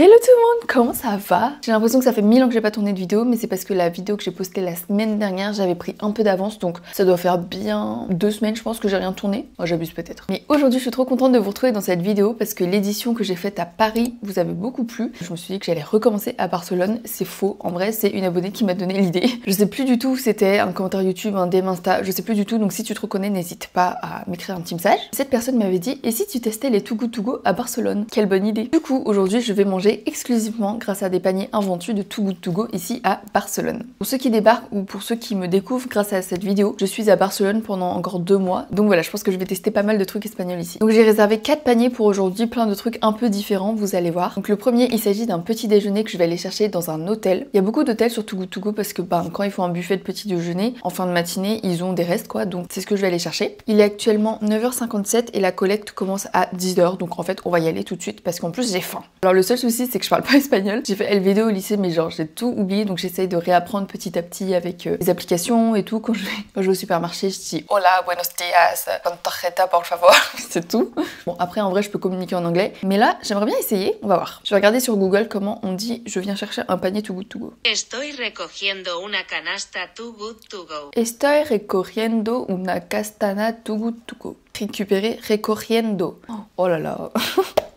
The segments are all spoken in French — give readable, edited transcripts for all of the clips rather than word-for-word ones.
Hello tout le monde, comment ça va? J'ai l'impression que ça fait 1000 ans que j'ai pas tourné de vidéo, mais c'est parce que la vidéo que j'ai postée la semaine dernière, j'avais pris un peu d'avance, donc ça doit faire bien 2 semaines je pense que j'ai rien tourné. Oh, j'abuse peut-être. Mais aujourd'hui je suis trop contente de vous retrouver dans cette vidéo parce que l'édition que j'ai faite à Paris vous avait beaucoup plu. Je me suis dit que j'allais recommencer à Barcelone, c'est faux. En vrai c'est une abonnée qui m'a donné l'idée. Je sais plus du tout où c'était, un commentaire YouTube, un DM Insta, je sais plus du tout, donc si tu te reconnais n'hésite pas à m'écrire un petit message. Cette personne m'avait dit, et si tu testais les Too Good To Go à Barcelone? Quelle bonne idée. Du coup aujourd'hui je vais manger exclusivement grâce à des paniers inventus de Too Good To Go ici à Barcelone. Pour ceux qui débarquent ou pour ceux qui me découvrent grâce à cette vidéo, je suis à Barcelone pendant encore 2 mois. Donc voilà, je pense que je vais tester pas mal de trucs espagnols ici. Donc j'ai réservé 4 paniers pour aujourd'hui, plein de trucs un peu différents, vous allez voir. Donc le premier, il s'agit d'un petit déjeuner que je vais aller chercher dans un hôtel. Il y a beaucoup d'hôtels sur Too Good To Go parce que quand ils font un buffet de petit déjeuner, en fin de matinée, ils ont des restes quoi, donc c'est ce que je vais aller chercher. Il est actuellement 9h57 et la collecte commence à 10h, donc en fait on va y aller tout de suite parce qu'en plus j'ai faim. Alors le seul souci c'est que je parle pas espagnol. J'ai fait LV2 au lycée mais genre j'ai tout oublié, donc j'essaye de réapprendre petit à petit avec les applications et tout. Quand je vais au supermarché, je dis hola, buenos dias, con tarjeta por favor, c'est tout. Bon après en vrai je peux communiquer en anglais, mais là j'aimerais bien essayer, on va voir. Je vais regarder sur Google comment on dit je viens chercher un panier Too Good To Go. Estoy recogiendo una canasta Too Good To Go. Estoy recogiendo una castana Too Good To Go. Récupérer, recogiendo. Oh là là.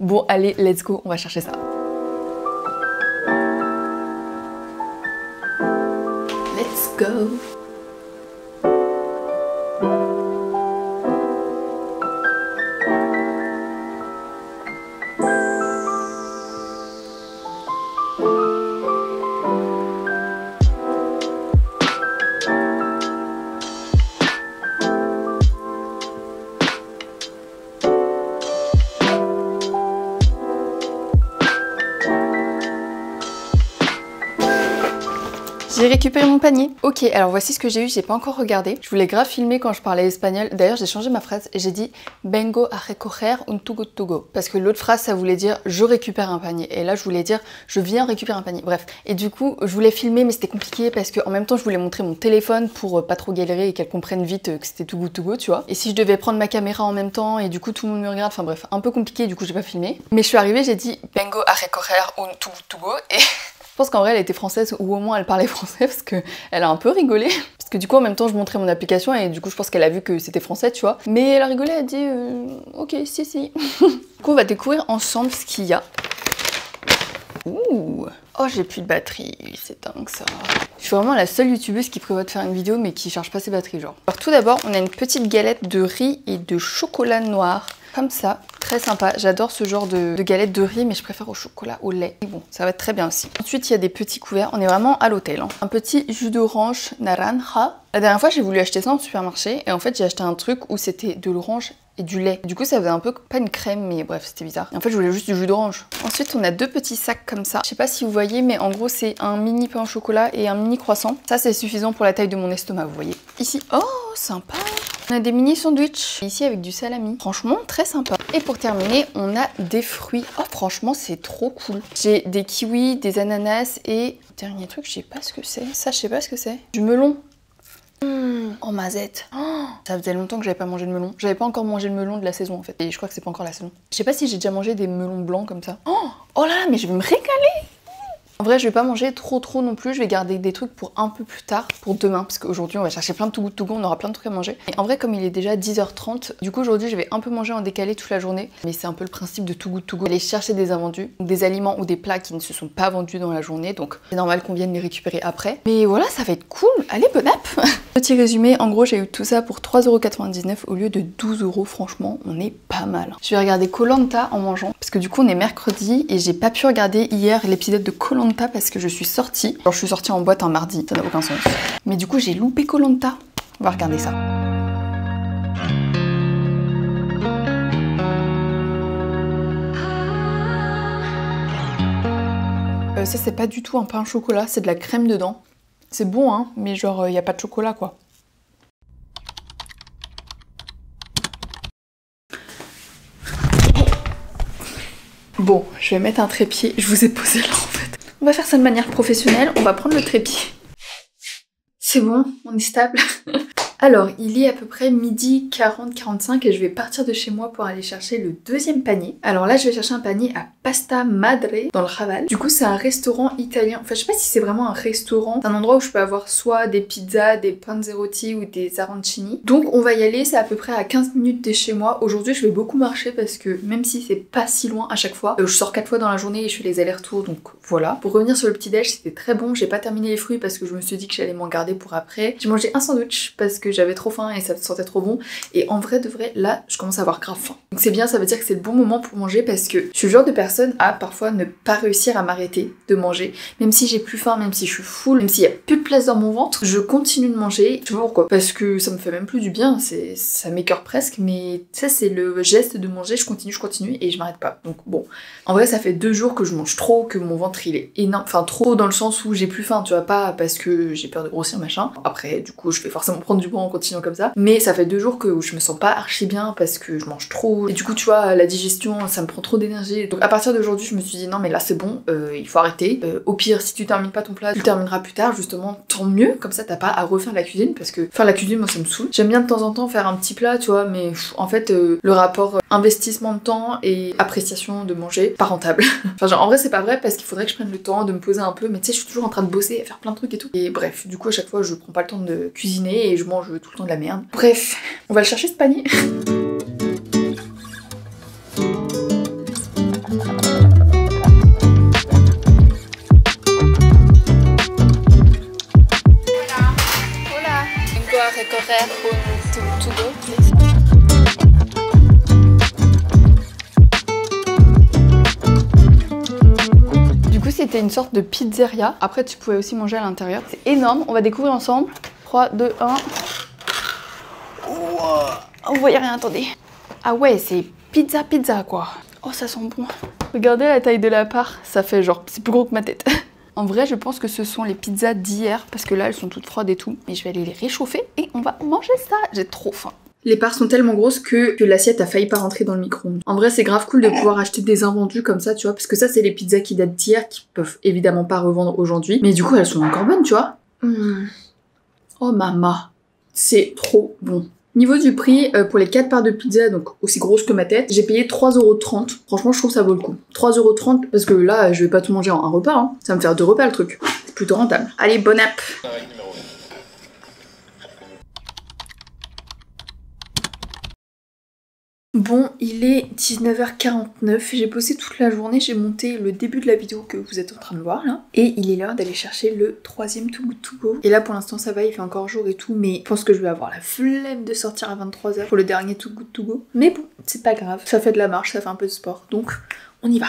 Bon allez, let's go, on va chercher ça. Let's go. J'ai récupéré mon panier. Ok, alors voici ce que j'ai eu, j'ai pas encore regardé. Je voulais grave filmer quand je parlais espagnol. D'ailleurs, j'ai changé ma phrase et j'ai dit vengo a recoger un Too Good To Go. Parce que l'autre phrase, ça voulait dire je récupère un panier. Et là, je voulais dire je viens récupérer un panier. Bref. Et du coup, je voulais filmer, mais c'était compliqué parce qu'en même temps, je voulais montrer mon téléphone pour pas trop galérer et qu'elle comprenne vite que c'était Too Good To Go, tu vois. Et si je devais prendre ma caméra en même temps et du coup, tout le monde me regarde, enfin bref, un peu compliqué, du coup, j'ai pas filmé. Mais je suis arrivée, j'ai dit vengo a recoger un Too Good To Go et. Je pense qu'en vrai elle était française ou au moins elle parlait français parce qu'elle a un peu rigolé. Parce que du coup en même temps je montrais mon application et du coup je pense qu'elle a vu que c'était français tu vois. Mais elle a rigolé, elle a dit ok si. Du coup on va découvrir ensemble ce qu'il y a. Ouh. Oh j'ai plus de batterie, c'est dingue ça. Je suis vraiment la seule youtubeuse qui prévoit de faire une vidéo mais qui charge pas ses batteries genre. Alors tout d'abord on a une petite galette de riz et de chocolat noir. Comme ça, très sympa. J'adore ce genre de galette de riz, mais je préfère au chocolat, au lait. Et bon, ça va être très bien aussi. Ensuite, il y a des petits couverts. On est vraiment à l'hôtel. Hein. Un petit jus d'orange naranja. La dernière fois, j'ai voulu acheter ça en supermarché. Et en fait, j'ai acheté un truc où c'était de l'orange et du lait. Du coup, ça faisait un peu, pas une crème, mais bref, c'était bizarre. Et en fait, je voulais juste du jus d'orange. Ensuite, on a 2 petits sacs comme ça. Je sais pas si vous voyez, mais en gros, c'est un mini pain au chocolat et un mini croissant. Ça, c'est suffisant pour la taille de mon estomac, vous voyez. Ici, oh, sympa. On a des mini sandwichs, ici avec du salami. Franchement, très sympa. Et pour terminer, on a des fruits. Oh, franchement, c'est trop cool. J'ai des kiwis, des ananas et... Dernier truc, je sais pas ce que c'est. Ça, je sais pas ce que c'est. Du melon. Oh, mazette. Oh, ça faisait longtemps que j'avais pas mangé de melon. J'avais pas encore mangé le melon de la saison, en fait. Et je crois que c'est pas encore la saison. Je sais pas si j'ai déjà mangé des melons blancs comme ça. Oh là là, mais je vais me régaler. En vrai, je vais pas manger trop non plus, je vais garder des trucs pour un peu plus tard, pour demain, parce qu'aujourd'hui on va chercher plein de Too Good To Go, on aura plein de trucs à manger. Et en vrai, comme il est déjà 10h30, du coup aujourd'hui je vais un peu manger en décalé toute la journée, mais c'est un peu le principe de Too Good To Go, aller chercher des invendus, des aliments ou des plats qui ne se sont pas vendus dans la journée, donc c'est normal qu'on vienne les récupérer après. Mais voilà, ça va être cool, allez, bon app. Petit résumé, en gros j'ai eu tout ça pour 3,99€ au lieu de 12€, franchement, on est pas mal. Je vais regarder Koh Lanta en mangeant, parce que du coup on est mercredi et j'ai pas pu regarder hier l'épisode de Koh Lanta parce que je suis sortie. Genre je suis sortie en boîte un mardi, ça n'a aucun sens. Mais du coup j'ai loupé Koh Lanta. On va regarder ça. Ça c'est pas du tout un pain au chocolat, c'est de la crème dedans. C'est bon hein, mais genre y a pas de chocolat quoi. Bon, je vais mettre un trépied, je vous ai posé là en fait. On va faire ça de manière professionnelle, on va prendre le trépied. C'est bon, on est stable. Alors, il est à peu près midi 40-45 et je vais partir de chez moi pour aller chercher le deuxième panier. Alors là, je vais chercher un panier à Pasta Madre dans le Raval. Du coup, c'est un restaurant italien. Enfin, je sais pas si c'est vraiment un restaurant. C'est un endroit où je peux avoir soit des pizzas, des panzerotti ou des arancini. Donc, on va y aller. C'est à peu près à 15 minutes de chez moi. Aujourd'hui, je vais beaucoup marcher parce que même si c'est pas si loin à chaque fois, je sors 4 fois dans la journée et je fais les allers-retours. Donc voilà. Pour revenir sur le petit-déj, c'était très bon. J'ai pas terminé les fruits parce que je me suis dit que j'allais m'en garder pour après. J'ai mangé un sandwich parce que j'avais trop faim et ça sentait trop bon. Et en vrai de vrai, là, je commence à avoir grave faim. Donc c'est bien, ça veut dire que c'est le bon moment pour manger parce que je suis le genre de personne à parfois ne pas réussir à m'arrêter de manger. Même si j'ai plus faim, même si je suis full, même s'il y a plus de place dans mon ventre, je continue de manger. Tu vois pourquoi? Parce que ça me fait même plus du bien, ça m'écœure presque, mais ça c'est le geste de manger, je continue et je m'arrête pas. Donc bon, en vrai ça fait 2 jours que je mange trop, que mon ventre il est énorme, enfin trop dans le sens où j'ai plus faim, tu vois, pas parce que j'ai peur de grossir machin. Après du coup je vais forcément prendre du poids en continuant comme ça, mais ça fait 2 jours que je me sens pas archi bien parce que je mange trop et du coup tu vois la digestion ça me prend trop d'énergie. Donc à partir d'aujourd'hui je me suis dit non mais là c'est bon, il faut arrêter. Au pire si tu termines pas ton plat, tu le termineras plus tard justement, tant mieux, comme ça t'as pas à refaire la cuisine parce que faire la cuisine moi ça me saoule. J'aime bien de temps en temps faire un petit plat tu vois, mais en fait le rapport investissement de temps et appréciation de manger, pas rentable. Enfin genre en vrai c'est pas vrai parce qu'il faudrait que je prenne le temps de me poser un peu, mais tu sais je suis toujours en train de bosser, à faire plein de trucs et tout. Et bref, du coup à chaque fois je prends pas le temps de cuisiner et je mange tout le temps de la merde. Bref, on va le chercher ce panier. Hola, vengo a recorrer un to-go, please. C'était une sorte de pizzeria. Après, tu pouvais aussi manger à l'intérieur. C'est énorme. On va découvrir ensemble. 3, 2, 1. On voyait rien, attendez. Ah ouais, c'est pizza quoi. Oh, ça sent bon. Regardez la taille de la part. Ça fait genre, c'est plus gros que ma tête. En vrai, je pense que ce sont les pizzas d'hier parce que là, elles sont toutes froides et tout. Mais je vais aller les réchauffer et on va manger ça. J'ai trop faim. Les parts sont tellement grosses que l'assiette a failli pas rentrer dans le micro-ondes. En vrai, c'est grave cool de pouvoir acheter des invendus comme ça, tu vois, parce que ça, c'est les pizzas qui datent d'hier, qui peuvent évidemment pas revendre aujourd'hui. Mais du coup, elles sont encore bonnes, tu vois. Oh maman, c'est trop bon. Niveau du prix, pour les 4 parts de pizza, donc aussi grosses que ma tête, j'ai payé 3,30€. Franchement, je trouve que ça vaut le coup. 3,30€ parce que là, je vais pas tout manger en un repas, hein. Ça va me faire 2 repas le truc. C'est plutôt rentable. Allez, bon app. Bon, il est 19h49, j'ai bossé toute la journée, j'ai monté le début de la vidéo que vous êtes en train de voir là. Et il est l'heure d'aller chercher le 3e Too Good To Go. Et là pour l'instant ça va, il fait encore jour et tout, mais je pense que je vais avoir la flemme de sortir à 23h pour le dernier Too Good To Go. Mais bon, c'est pas grave, ça fait de la marche, ça fait un peu de sport, donc on y va.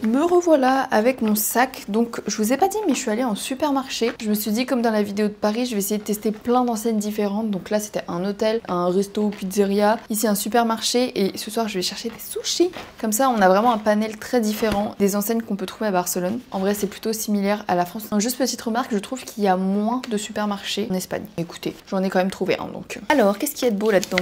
Me revoilà avec mon sac. Donc je vous ai pas dit mais je suis allée en supermarché. Je me suis dit comme dans la vidéo de Paris, je vais essayer de tester plein d'enseignes différentes. Donc là c'était un hôtel, un resto, pizzeria, ici un supermarché et ce soir je vais chercher des sushis. Comme ça on a vraiment un panel très différent des enseignes qu'on peut trouver à Barcelone. En vrai c'est plutôt similaire à la France. Donc, juste petite remarque, je trouve qu'il y a moins de supermarchés en Espagne. Écoutez, j'en ai quand même trouvé un donc. Alors qu'est-ce qu'il y a de beau là-dedans ?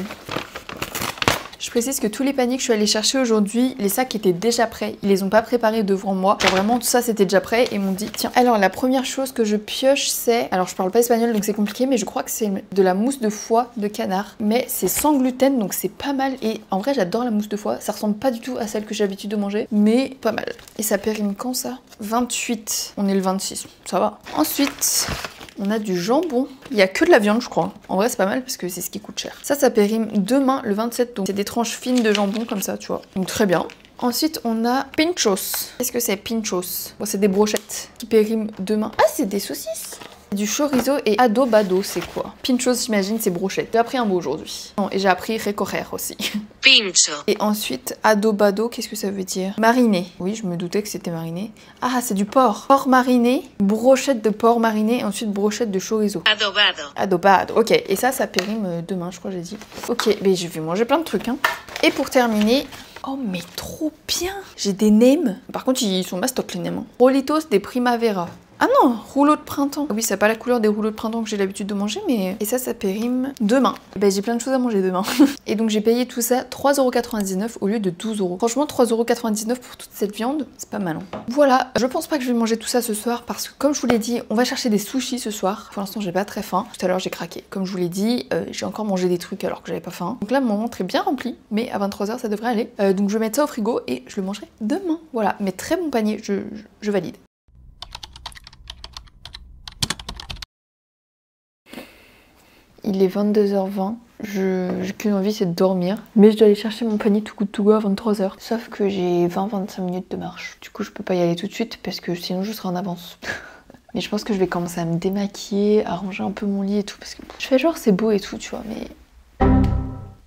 Je précise que tous les paniers que je suis allée chercher aujourd'hui, les sacs étaient déjà prêts. Ils les ont pas préparés devant moi. Genre vraiment tout ça c'était déjà prêt et m'ont dit tiens. Alors la première chose que je pioche c'est, alors je parle pas espagnol donc c'est compliqué mais je crois que c'est de la mousse de foie de canard. Mais c'est sans gluten donc c'est pas mal et en vrai j'adore la mousse de foie. Ça ressemble pas du tout à celle que j'ai l'habitude de manger mais pas mal. Et ça périme quand ça ? 28. On est le 26. Ça va. Ensuite... on a du jambon. Il y a que de la viande, je crois. En vrai, c'est pas mal parce que c'est ce qui coûte cher. Ça périme demain, le 27. Donc, c'est des tranches fines de jambon comme ça, tu vois. Donc, très bien. Ensuite, on a pinchos. Qu'est-ce que c'est, pinchos? Bon, c'est des brochettes qui périment demain. Ah, c'est des saucisses. Du chorizo et adobado, c'est quoi? Pinchos, j'imagine, c'est brochette. J'ai appris un mot aujourd'hui. Non, et j'ai appris recorrer aussi. Pincho. Et ensuite, adobado, qu'est-ce que ça veut dire? Mariné. Oui, je me doutais que c'était mariné. Ah, c'est du porc. Porc mariné, brochette de porc mariné, et ensuite brochette de chorizo. Adobado. Adobado, ok. Et ça périme demain, je crois que j'ai dit. Ok, mais je vais manger plein de trucs, hein. Et pour terminer, oh mais trop bien, j'ai des nems. Par contre ils sont mastoc les nems. Hein. Rolitos des Primavera. Ah non, rouleau de printemps. Oui, ça n'a pas la couleur des rouleaux de printemps que j'ai l'habitude de manger, mais... Et ça périme demain. Ben, j'ai plein de choses à manger demain. Et donc j'ai payé tout ça 3,99€ au lieu de 12€. Franchement, 3,99€ pour toute cette viande, c'est pas mal. Hein. Voilà, je pense pas que je vais manger tout ça ce soir parce que comme je vous l'ai dit, on va chercher des sushis ce soir. Pour l'instant, j'ai pas très faim. Tout à l'heure, j'ai craqué. Comme je vous l'ai dit, j'ai encore mangé des trucs alors que j'avais pas faim. Donc là, mon ventre est bien rempli, mais à 23h, ça devrait aller. Donc je vais mettre ça au frigo et je le mangerai demain. Voilà, mais très bon panier, je valide. Il est 22h20, j'ai qu'une envie, c'est de dormir. Mais je dois aller chercher mon panier Too Good To Go à 23h. Sauf que j'ai 20-25 minutes de marche. Du coup, je peux pas y aller tout de suite parce que sinon je serai en avance. Mais je pense que je vais commencer à me démaquiller, à ranger un peu mon lit et tout. Parce que je fais genre c'est beau et tout, tu vois, mais...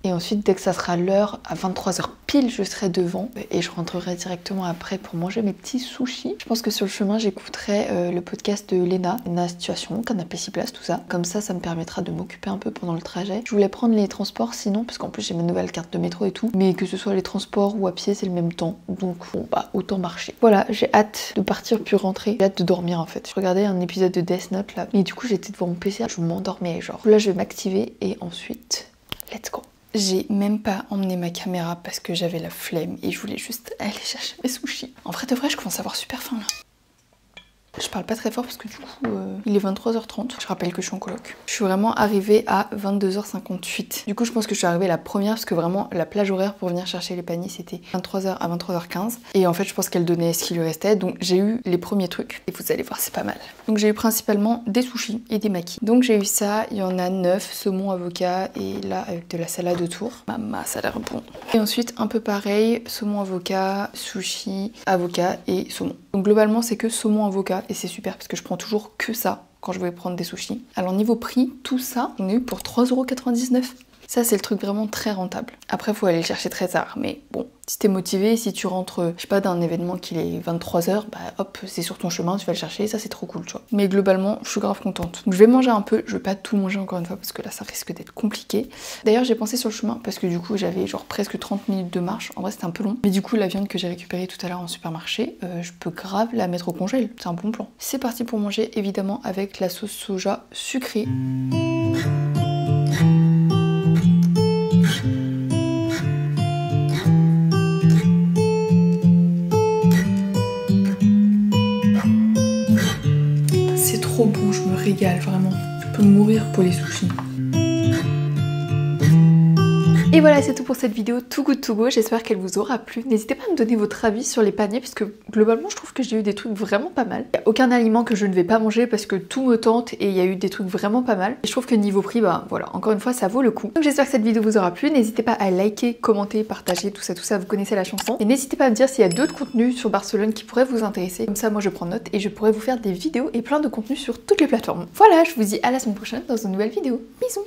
Et ensuite, dès que ça sera l'heure, à 23h pile, je serai devant et je rentrerai directement après pour manger mes petits sushis. Je pense que sur le chemin, j'écouterai le podcast de Léna Situation, Canapé 6 places, tout ça. Comme ça, ça me permettra de m'occuper un peu pendant le trajet. Je voulais prendre les transports sinon, parce qu'en plus j'ai ma nouvelle carte de métro et tout. Mais que ce soit les transports ou à pied, c'est le même temps. Donc bon, bah autant marcher. Voilà, j'ai hâte de partir puis rentrer. J'ai hâte de dormir en fait. Je regardais un épisode de Death Note là. Et du coup, j'étais devant mon PC, je m'endormais genre. Là, je vais m'activer et ensuite, let's go. J'ai même pas emmené ma caméra parce que j'avais la flemme et je voulais juste aller chercher mes sushis. En vrai de vrai, je commence à avoir super faim là. Je parle pas très fort parce que du coup, il est 23h30. Je rappelle que je suis en coloc. Je suis vraiment arrivée à 22h58. Du coup, je pense que je suis arrivée la première parce que vraiment, la plage horaire pour venir chercher les paniers, c'était 23h à 23h15. Et en fait, je pense qu'elle donnait ce qui lui restait. Donc, j'ai eu les premiers trucs. Et vous allez voir, c'est pas mal. Donc, j'ai eu principalement des sushis et des makis. Donc, j'ai eu ça. Il y en a 9, saumon, avocat. Et là, avec de la salade autour. Maman, ça a l'air bon. Et ensuite, un peu pareil. Saumon, avocat, sushi, avocat et saumon. Donc, globalement, c'est que saumon, avocat. Et c'est super parce que je prends toujours que ça quand je vais prendre des sushis. Alors niveau prix, tout ça, j'en ai eu pour 3,99€. Ça c'est le truc vraiment très rentable. Après faut aller le chercher très tard, mais bon, si t'es motivé, si tu rentres, je sais pas, d'un événement qui est 23h, bah hop, c'est sur ton chemin, tu vas le chercher, ça c'est trop cool, tu vois. Mais globalement, je suis grave contente. Donc je vais manger un peu, je vais pas tout manger encore une fois parce que là ça risque d'être compliqué. D'ailleurs j'ai pensé sur le chemin parce que du coup j'avais genre presque 30 minutes de marche, en vrai c'était un peu long. Mais du coup la viande que j'ai récupérée tout à l'heure en supermarché, je peux grave la mettre au congèle, c'est un bon plan. C'est parti pour manger évidemment avec la sauce soja sucrée. Trop bon, je me régale vraiment. Je peux mourir pour les sushis. Et voilà, c'est tout pour cette vidéo Too Good To Go. J'espère qu'elle vous aura plu. N'hésitez pas à me donner votre avis sur les paniers parce que globalement, je trouve que j'ai eu des trucs vraiment pas mal. Il n'y a aucun aliment que je ne vais pas manger parce que tout me tente et il y a eu des trucs vraiment pas mal. Et je trouve que niveau prix, bah voilà, encore une fois, ça vaut le coup. Donc j'espère que cette vidéo vous aura plu. N'hésitez pas à liker, commenter, partager, tout ça, vous connaissez la chanson. Et n'hésitez pas à me dire s'il y a d'autres contenus sur Barcelone qui pourraient vous intéresser. Comme ça, moi je prends note et je pourrais vous faire des vidéos et plein de contenus sur toutes les plateformes. Voilà, je vous dis à la semaine prochaine dans une nouvelle vidéo. Bisous!